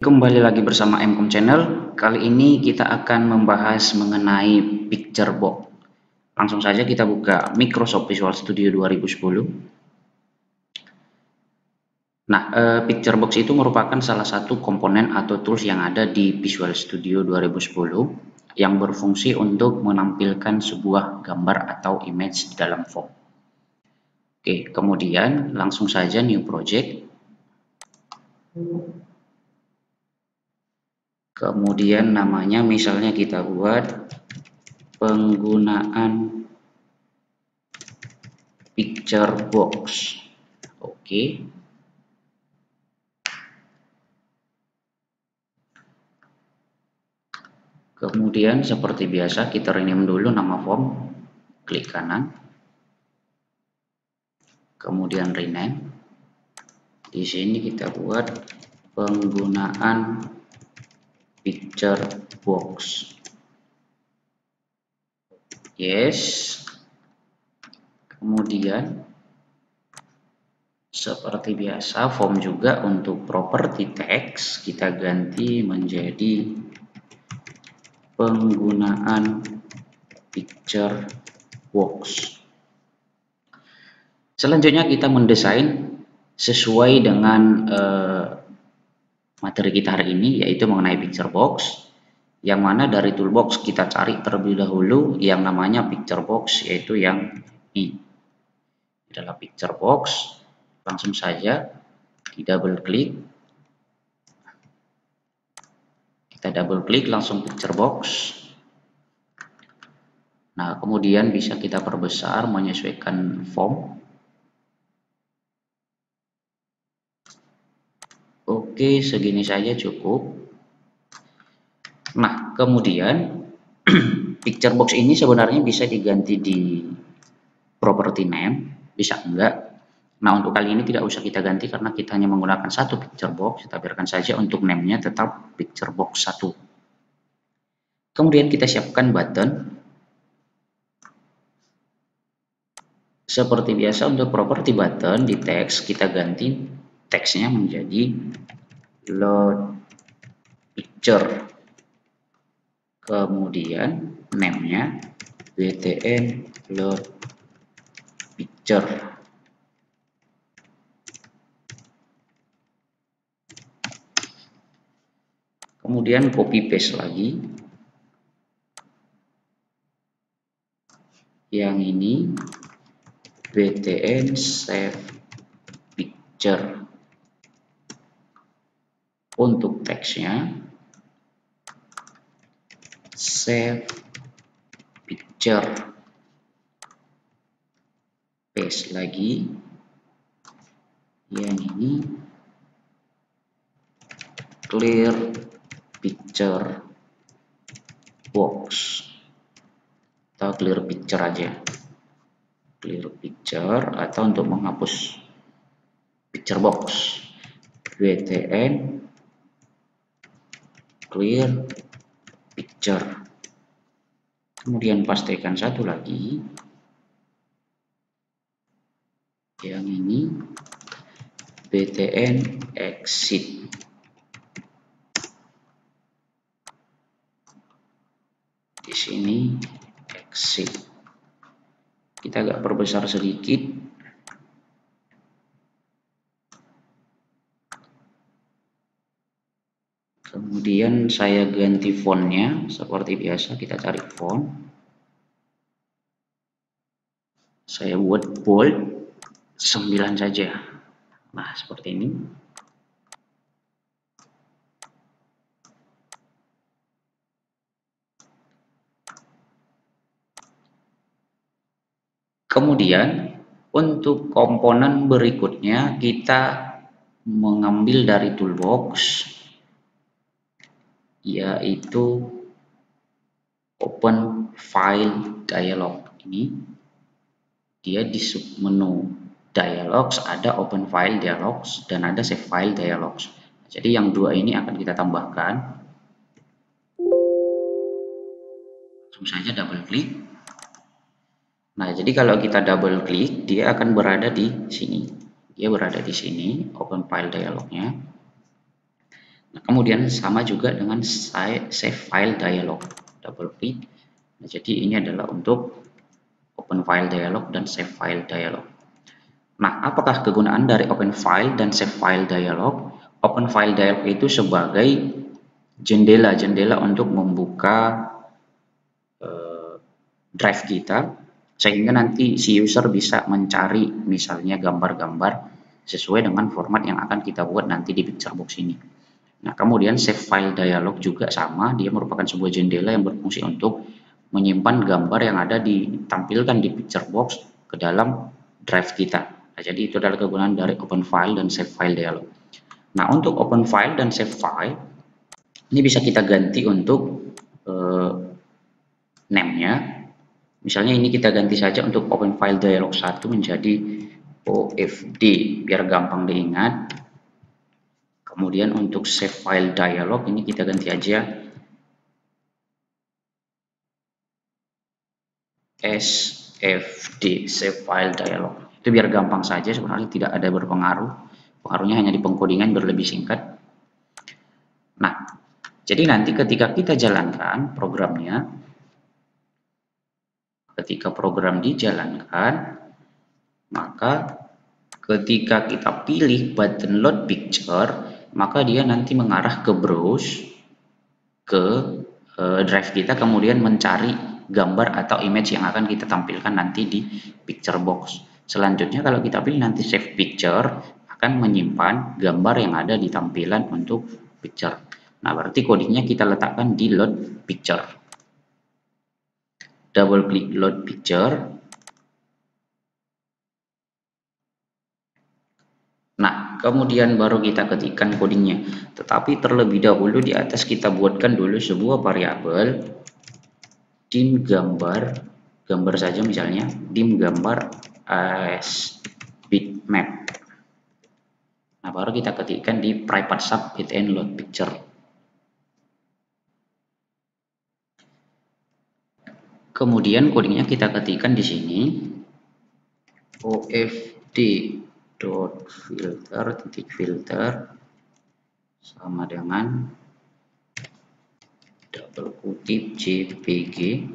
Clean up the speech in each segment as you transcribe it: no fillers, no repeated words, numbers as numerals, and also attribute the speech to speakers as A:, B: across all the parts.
A: Kembali lagi bersama Mkom Channel. Kali ini kita akan membahas mengenai picture box. Langsung saja kita buka Microsoft Visual Studio 2010. Nah, picture box itu merupakan salah satu komponen atau tools yang ada di Visual Studio 2010 yang berfungsi untuk menampilkan sebuah gambar atau image di dalam form. Oke, kemudian langsung saja new project. Kemudian namanya misalnya kita buat penggunaan picture box. Oke. Kemudian seperti biasa kita rename dulu nama form. Klik kanan. Kemudian rename. Di sini kita buat penggunaan picture box. Yes. Kemudian seperti biasa form juga untuk property text kita ganti menjadi penggunaan picture box. Selanjutnya kita mendesain sesuai dengan materi kita hari ini, yaitu mengenai picture box, yang mana dari toolbox kita cari terlebih dahulu yang namanya picture box, yaitu yang ini adalah picture box. Langsung saja di double klik, kita double klik langsung picture box. Nah, kemudian bisa kita perbesar menyesuaikan form. Oke, segini saja cukup. Nah, kemudian picture box ini sebenarnya bisa diganti di property name, bisa enggak. Nah, untuk kali ini tidak usah kita ganti karena kita hanya menggunakan satu picture box. Kita biarkan saja untuk name-nya tetap picture box 1. Kemudian kita siapkan button. Seperti biasa untuk property button di teks kita ganti teksnya menjadi load picture. Kemudian name-nya btn load picture. Kemudian copy paste lagi. Yang ini btn save picture. Untuk teksnya save picture. Paste lagi. Yang ini clear picture box atau clear picture aja, clear picture, atau untuk menghapus picture box btn clear picture. Kemudian pastikan satu lagi, yang ini btn exit. Di sini exit. Kita agak perbesar sedikit. Kemudian saya ganti fontnya seperti biasa, kita cari font. Saya buat bold 9 saja. Nah, seperti ini. Kemudian untuk komponen berikutnya kita mengambil dari toolbox, yaitu open file dialog. Ini dia di submenu dialogs ada open file dialogs dan ada save file dialogs. Jadi yang dua ini akan kita tambahkan. Langsung saja double klik. Nah, jadi kalau kita double klik, dia akan berada di sini. Dia berada di sini, open file dialognya. Nah, kemudian sama juga dengan save file dialog, double klik. Nah, jadi ini adalah untuk open file dialog dan save file dialog. Nah, apakah kegunaan dari open file dan save file dialog? Open file dialog itu sebagai jendela-jendela untuk membuka drive kita, sehingga nanti si user bisa mencari misalnya gambar-gambar sesuai dengan format yang akan kita buat nanti di picture box ini. Nah, kemudian save file dialog juga sama, dia merupakan sebuah jendela yang berfungsi untuk menyimpan gambar yang ada ditampilkan di picture box ke dalam drive kita. Nah, jadi itu adalah kegunaan dari open file dan save file dialog. Nah, untuk open file dan save file ini bisa kita ganti untuk name-nya. Misalnya ini kita ganti saja untuk open file dialog 1 menjadi OFD biar gampang diingat. Kemudian untuk save file dialog ini kita ganti aja SFD, save file dialog. Itu biar gampang saja, sebenarnya tidak ada berpengaruh. Pengaruhnya hanya di pengkodingan berlebih singkat. Nah, jadi nanti ketika kita jalankan programnya, ketika program dijalankan, maka ketika kita pilih button load picture, maka dia nanti mengarah ke browse ke drive kita, kemudian mencari gambar atau image yang akan kita tampilkan nanti di picture box. Selanjutnya kalau kita pilih nanti save picture, akan menyimpan gambar yang ada di tampilan untuk picture. Nah, berarti codingnya kita letakkan di load picture. Double klik load picture. Nah, kemudian baru kita ketikkan codingnya. Tetapi terlebih dahulu di atas kita buatkan dulu sebuah variabel dim gambar, gambar saja misalnya, dim gambar as bitmap. Nah, baru kita ketikkan di private sub btn load picture. Kemudian codingnya kita ketikkan di sini ofd dot filter titik filter sama dengan double kutip jpg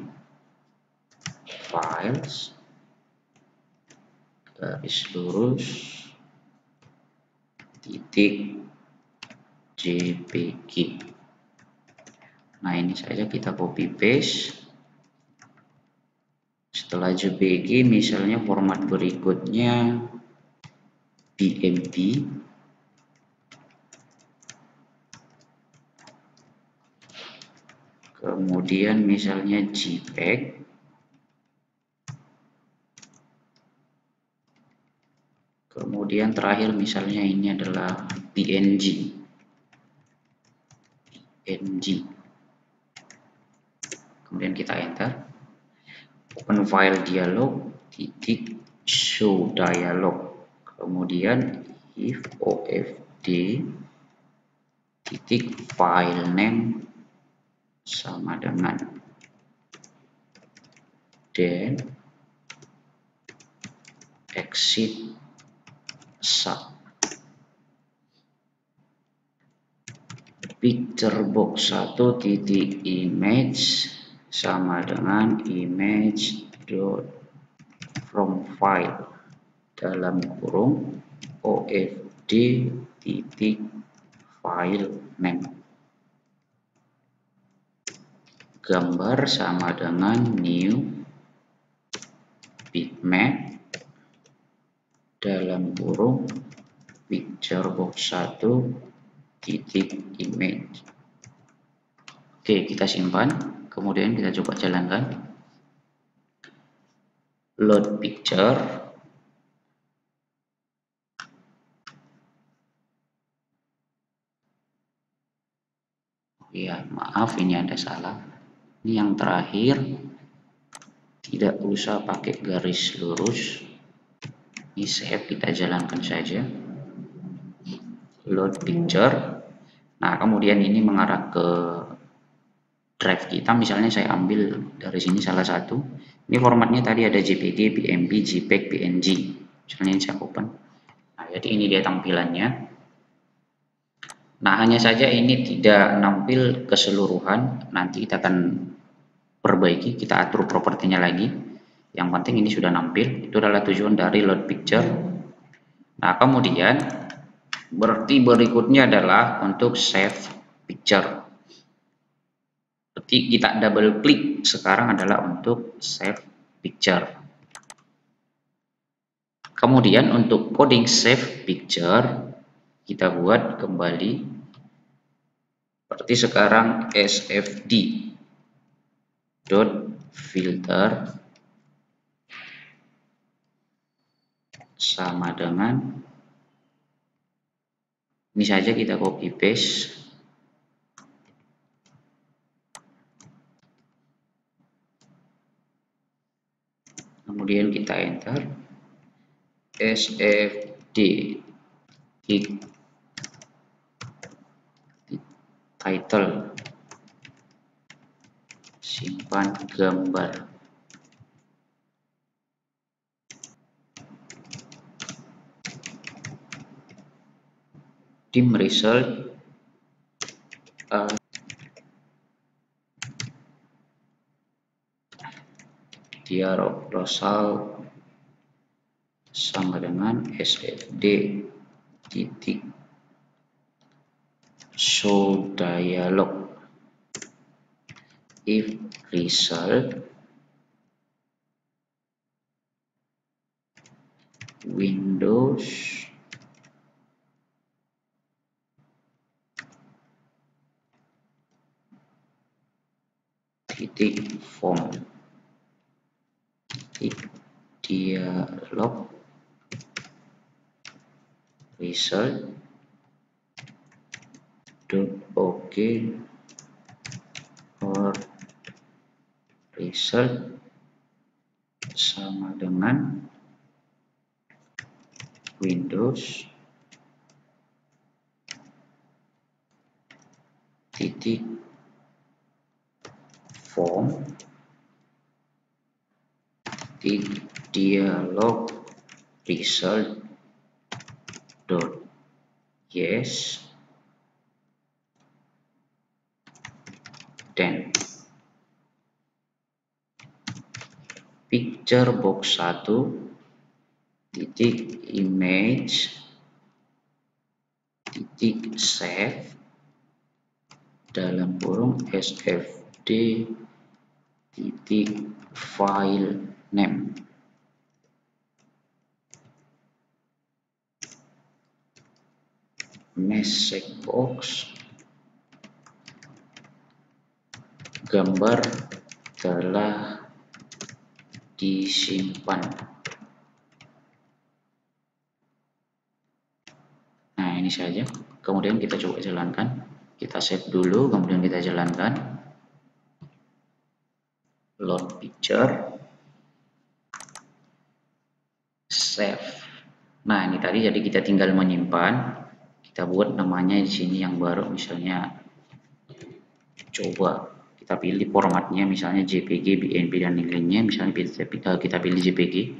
A: files garis lurus titik jpg. Nah, ini saja kita copy paste. Setelah jpg misalnya format berikutnya bmp, kemudian misalnya jpeg, kemudian terakhir misalnya ini adalah png. Kemudian kita enter. Open file dialog titik show dialog, kemudian if ofd titik file name sama dengan then exit sub picture box 1 titik image sama dengan image dot from file dalam kurung ofd titik file name, gambar sama dengan new bitmap dalam kurung picture box 1 titik image. Oke, kita simpan, kemudian kita coba jalankan load picture. Ya, maaf ini ada salah. Ini yang terakhir, tidak usah pakai garis lurus. Ini save, kita jalankan saja load picture. Nah, kemudian ini mengarah ke drive kita. Misalnya saya ambil dari sini salah satu. Ini formatnya tadi ada JPG, BMP, JPEG, PNG. Misalnya ini saya open. Nah, jadi ini dia tampilannya. Nah, hanya saja ini tidak nampil keseluruhan. Nanti kita akan perbaiki, kita atur propertinya lagi. Yang penting ini sudah nampil. Itu adalah tujuan dari load picture. Nah, kemudian berarti berikutnya adalah untuk save picture. Berarti kita double klik sekarang adalah untuk save picture. Kemudian untuk coding save picture kita buat kembali seperti sekarang sfd dot filter sama dengan ini saja, kita copy paste, kemudian kita enter sfd title simpan gambar. Dim result dialog result sama dengan sfd titik show dialog if result Windows titik form titik dialog result dot ok or result sama dengan Windows titik form titik dialog result dot yes dan picture box 1 titik image titik save dalam kurung sfd titik file name. Message box gambar telah disimpan. Nah, ini saja. Kemudian kita coba jalankan. Kita save dulu, kemudian kita jalankan. Load picture. Save. Nah, ini tadi jadi kita tinggal menyimpan. Kita buat namanya di sini yang baru, misalnya coba kita pilih formatnya misalnya JPG, BNB dan lain-lainnya, misalnya kita pilih JPG,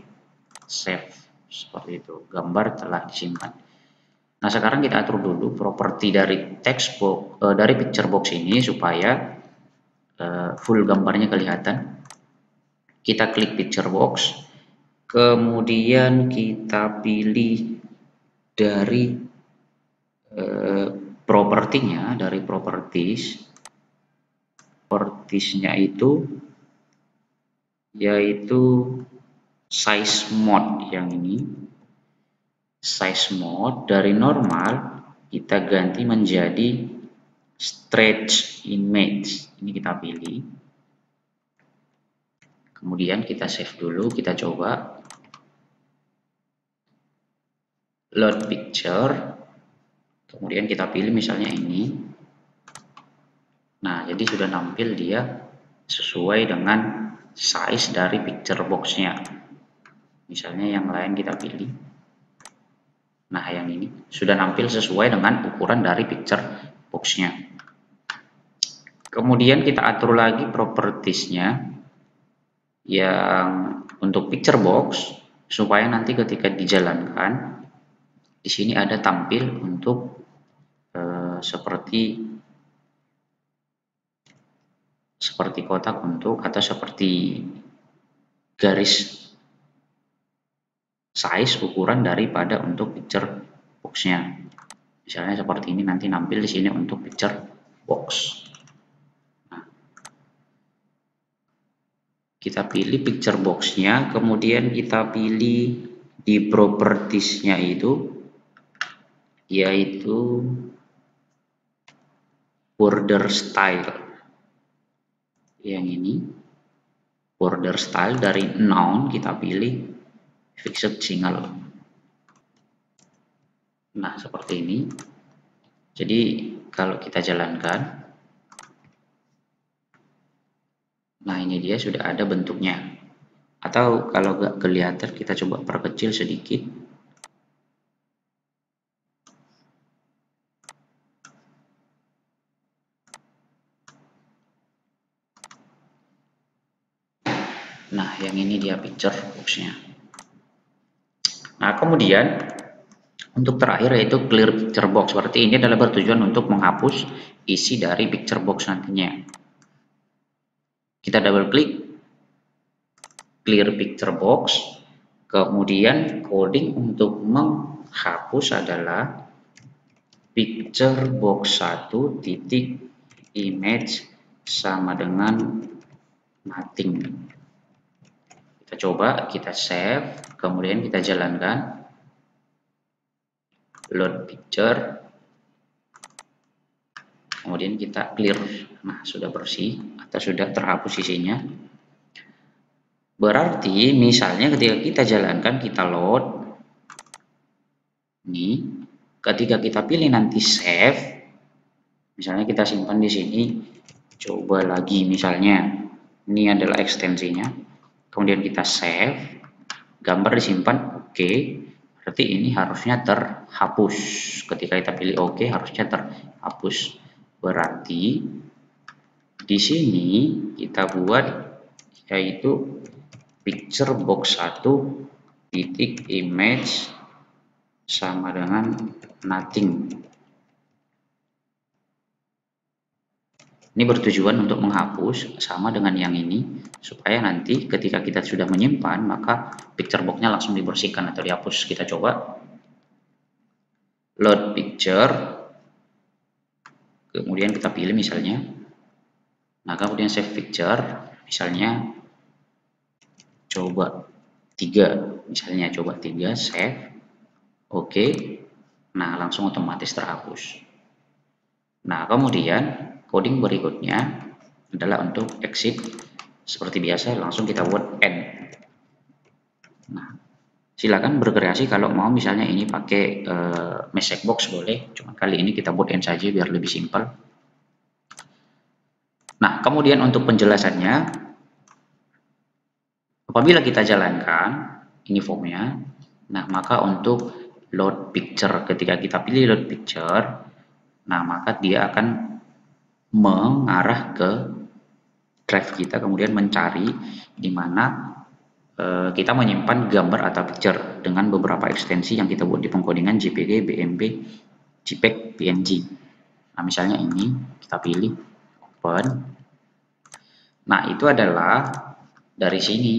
A: save seperti itu, gambar telah disimpan. Nah, sekarang kita atur dulu properti dari text box dari picture box ini supaya full gambarnya kelihatan. Kita klik picture box, kemudian kita pilih dari propertinya, dari propertiesnya itu yaitu size mode. Yang ini size mode dari normal kita ganti menjadi stretch image. Ini kita pilih, kemudian kita save dulu, kita coba load picture, kemudian kita pilih misalnya ini. Nah, jadi sudah nampil dia sesuai dengan size dari picture boxnya. Misalnya yang lain kita pilih. Nah, yang ini sudah nampil sesuai dengan ukuran dari picture boxnya. Kemudian kita atur lagi propertiesnya yang untuk picture box supaya nanti ketika dijalankan di sini ada tampil untuk seperti kotak untuk atau seperti garis size ukuran daripada untuk picture box-nya. Misalnya seperti ini nanti nampil di sini untuk picture box. Nah, kita pilih picture box-nya, kemudian kita pilih di properties-nya itu yaitu border style. Yang ini border style, dari noun kita pilih fixed single. Nah, seperti ini. Jadi kalau kita jalankan, nah ini dia sudah ada bentuknya. Atau kalau nggak kelihatan, kita coba perkecil sedikit. Nah, yang ini dia picture box-nya. Nah, kemudian untuk terakhir yaitu clear picture box. Seperti ini adalah bertujuan untuk menghapus isi dari picture box nantinya. Kita double klik clear picture box. Kemudian coding untuk menghapus adalah picture box 1 titik image sama dengan nothing. Kita coba, kita save, kemudian kita jalankan load picture, kemudian kita clear. Nah, sudah bersih atau sudah terhapus isinya. Berarti misalnya ketika kita jalankan, kita load ini, ketika kita pilih nanti save, misalnya kita simpan di sini, coba lagi misalnya ini adalah ekstensinya, kemudian kita save, gambar disimpan, oke. Berarti ini harusnya terhapus. Ketika kita pilih oke, harusnya terhapus. Berarti di sini kita buat yaitu picture box 1 titik image sama dengan nothing. Ini bertujuan untuk menghapus sama dengan yang ini, supaya nanti ketika kita sudah menyimpan, maka picture box-nya langsung dibersihkan atau dihapus. Kita coba load picture, kemudian kita pilih misalnya, nah kemudian save picture, misalnya coba 3, misalnya coba 3, save, oke. Nah, langsung otomatis terhapus. Nah, kemudian coding berikutnya adalah untuk exit. Seperti biasa, langsung kita buat end. Nah, silakan berkreasi kalau mau, misalnya ini pakai message box boleh, cuma kali ini kita buat end saja biar lebih simpel. Nah, kemudian untuk penjelasannya, apabila kita jalankan ini formnya, nah maka untuk load picture, ketika kita pilih load picture, nah maka dia akan mengarah ke drive kita, kemudian mencari di mana kita menyimpan gambar atau picture dengan beberapa ekstensi yang kita buat di pengkodingan JPG, BMP, JPEG, PNG. Nah, misalnya ini kita pilih open. Nah, itu adalah dari sini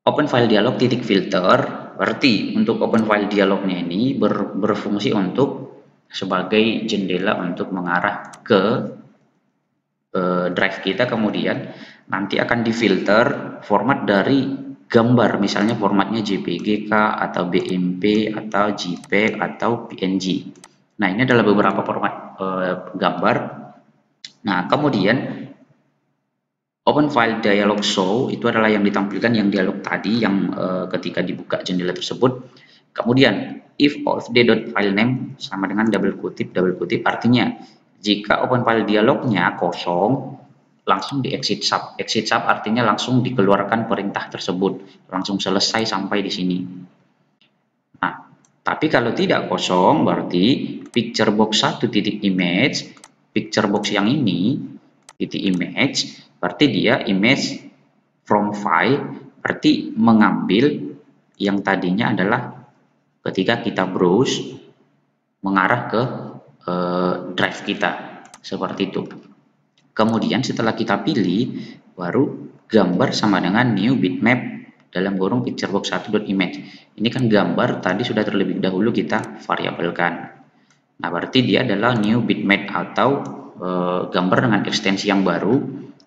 A: open file dialog titik filter. Berarti untuk open file dialognya ini berfungsi untuk sebagai jendela untuk mengarah ke drive kita, kemudian nanti akan difilter format dari gambar, misalnya formatnya JPG atau BMP atau JPEG atau PNG. Nah, ini adalah beberapa format gambar. Nah, kemudian open file dialog show itu adalah yang ditampilkan yang dialog tadi yang ketika dibuka jendela tersebut. Kemudian if of d.filename sama dengan double kutip, artinya jika open file dialognya kosong, langsung di exit sub. Exit sub artinya langsung dikeluarkan perintah tersebut, langsung selesai sampai di sini. Nah, tapi kalau tidak kosong, berarti picture box 1 titik image, picture box yang ini titik image, berarti dia image from file, berarti mengambil yang tadinya adalah ketika kita browse mengarah ke drive kita, seperti itu. Kemudian setelah kita pilih, baru gambar sama dengan new bitmap dalam kurung picturebox 1.image. Ini kan gambar tadi sudah terlebih dahulu kita variabelkan. Nah, berarti dia adalah new bitmap atau gambar dengan ekstensi yang baru,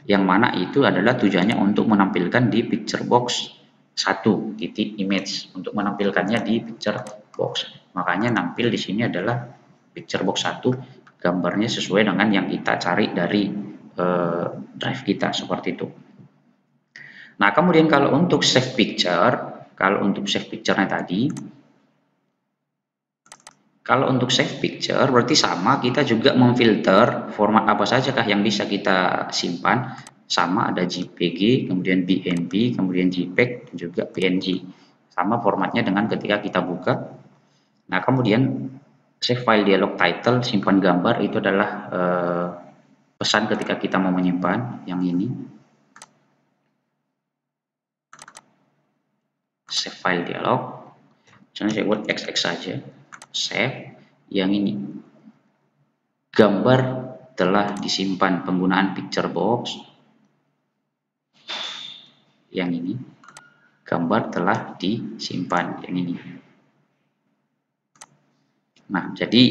A: yang mana itu adalah tujuannya untuk menampilkan di picturebox 1.image, untuk menampilkannya di picturebox. Makanya nampil di sini adalah picturebox 1, gambarnya sesuai dengan yang kita cari dari drive kita, seperti itu. Nah, kemudian kalau untuk save picture, kalau untuk save picture-nya tadi, kalau untuk save picture berarti sama, kita juga memfilter format apa saja kah yang bisa kita simpan. Sama, ada JPG, kemudian BMP, kemudian JPEG, juga PNG. Sama formatnya dengan ketika kita buka. Nah, kemudian save file dialog title, simpan gambar, itu adalah pesan ketika kita mau menyimpan yang ini. Save file dialog, misalnya saya buat XX saja, save. Yang ini, gambar telah disimpan penggunaan picturebox. Yang ini, gambar telah disimpan, yang ini. Nah, jadi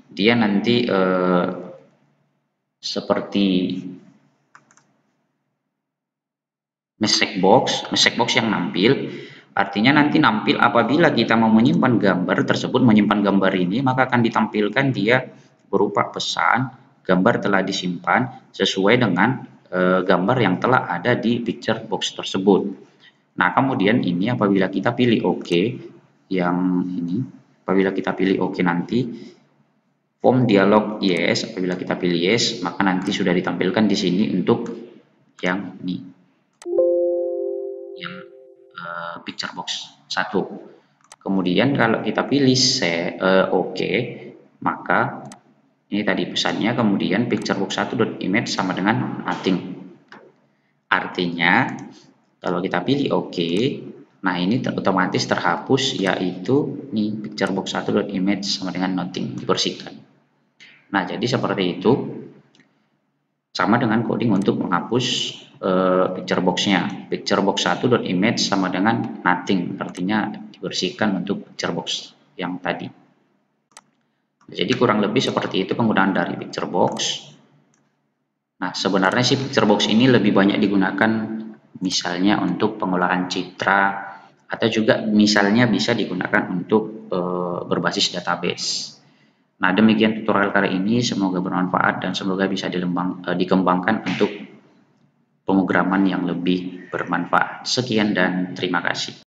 A: dia nanti seperti message box yang nampil. Artinya nanti nampil apabila kita mau menyimpan gambar tersebut, menyimpan gambar ini, maka akan ditampilkan dia berupa pesan gambar telah disimpan sesuai dengan gambar yang telah ada di picture box tersebut. Nah, kemudian ini apabila kita pilih OK, yang ini apabila kita pilih OK nanti form dialog yes, apabila kita pilih yes, maka nanti sudah ditampilkan di sini untuk yang ini, yang picture box 1. Kemudian kalau kita pilih OK, maka ini tadi pesannya, kemudian picturebox 1.image sama dengan nothing. Artinya kalau kita pilih OK, nah ini otomatis terhapus, yaitu nih picturebox 1.image sama dengan nothing, dibersihkan. Nah, jadi seperti itu, sama dengan coding untuk menghapus picture box-nya. Picturebox 1.image sama dengan nothing, artinya dibersihkan untuk picture box yang tadi. Jadi kurang lebih seperti itu penggunaan dari picturebox. Nah, sebenarnya sih picturebox ini lebih banyak digunakan misalnya untuk pengolahan citra, atau juga misalnya bisa digunakan untuk berbasis database. Nah, demikian tutorial kali ini, semoga bermanfaat dan semoga bisa dikembangkan untuk pemrograman yang lebih bermanfaat. Sekian dan terima kasih.